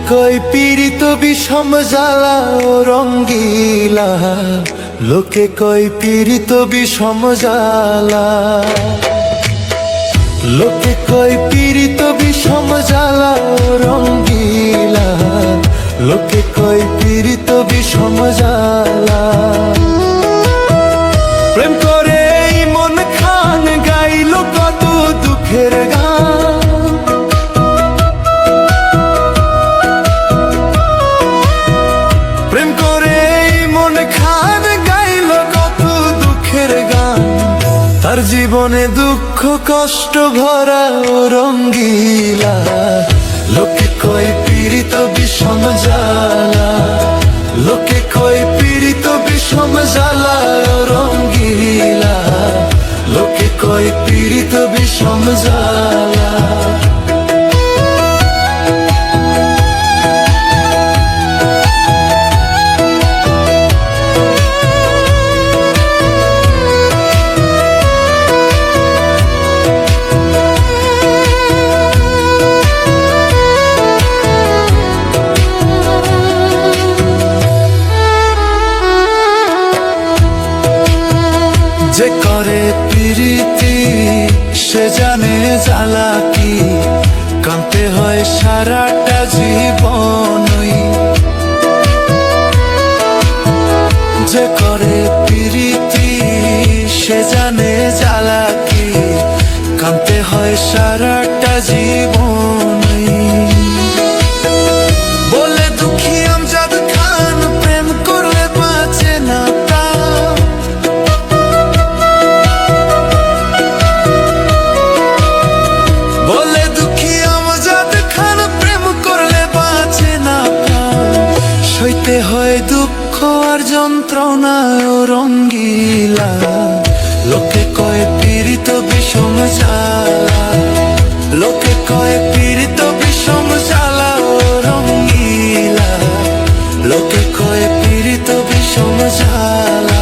কয় পীড়িত বিষম জ্বালা ও রঙ্গিলা, লোকে কয় পীড়িত বিষম জ্বালা, লোকে কয় পীড়িত বিষম জ্বালা ও রঙ্গিলা, লোকে কয় পীড়িত বিষম জ্বালা। প্রেম করে এই মন খান গাইল কত দুঃখের গান, প্রেম করে এই মন খান গাইল কত দুঃখের গান। তার জীবনে দুঃখ কষ্ট ভরা ও রঙ্গিলা, লোকে কয় পীড়িত বিষম জ্বালা, লোকে কয় পীড়িত বিষম জ্বালা ও রঙ্গিলা, লোকে কয় পীড়িত বিষম জ্বালা। যে করে প্রীতি সে জানে জ্বালা কি, কাঁদতে হয় সারাটা জীবনই। যে করে প্রীতি সে জানে জ্বালা কি, কাঁদতে হয় সারাটা জীবনই। বলে দুঃখী আমজাদ খান প্রেম করলে বাঁচে না প্রাণ, বলে দুঃখী আমজাদ খান প্রেম করলে বাঁচে না প্রাণ। সইতে হয় দুঃখ আর যন্ত্রণা ও রঙ্গিলা, লোকে কয় পীড়িত বিষম জ্বালা, লোকে কয় পীড়িত বিষম জ্বালা ও রঙ্গিলা, লোকে কয় পীড়িত বিষম জ্বালা।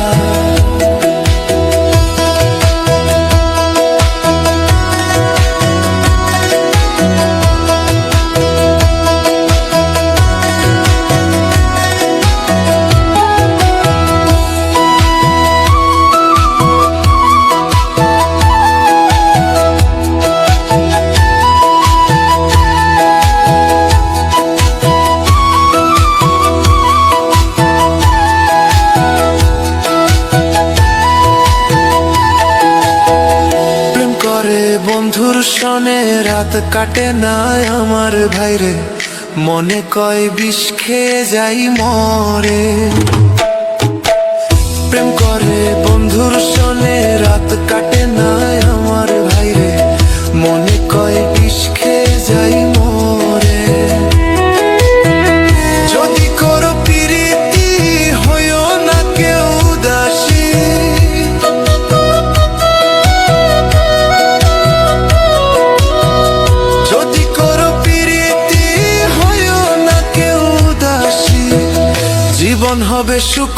বন্ধুর সনে রাত কাটে না আমার ভাইরে, মনে কয় বিষ খেয়ে যাই মরে। প্রেম করে বন্ধুর সনে রাত কাটে না আমার ভাইরে, মনে কয় বিষ খেয়ে যাই মরে। যদি করো প্রীতি হইও না কেউ উদাসী, যদি করো প্রীতি হইও না কেউ উদাসী, জীবন হবে সুখ।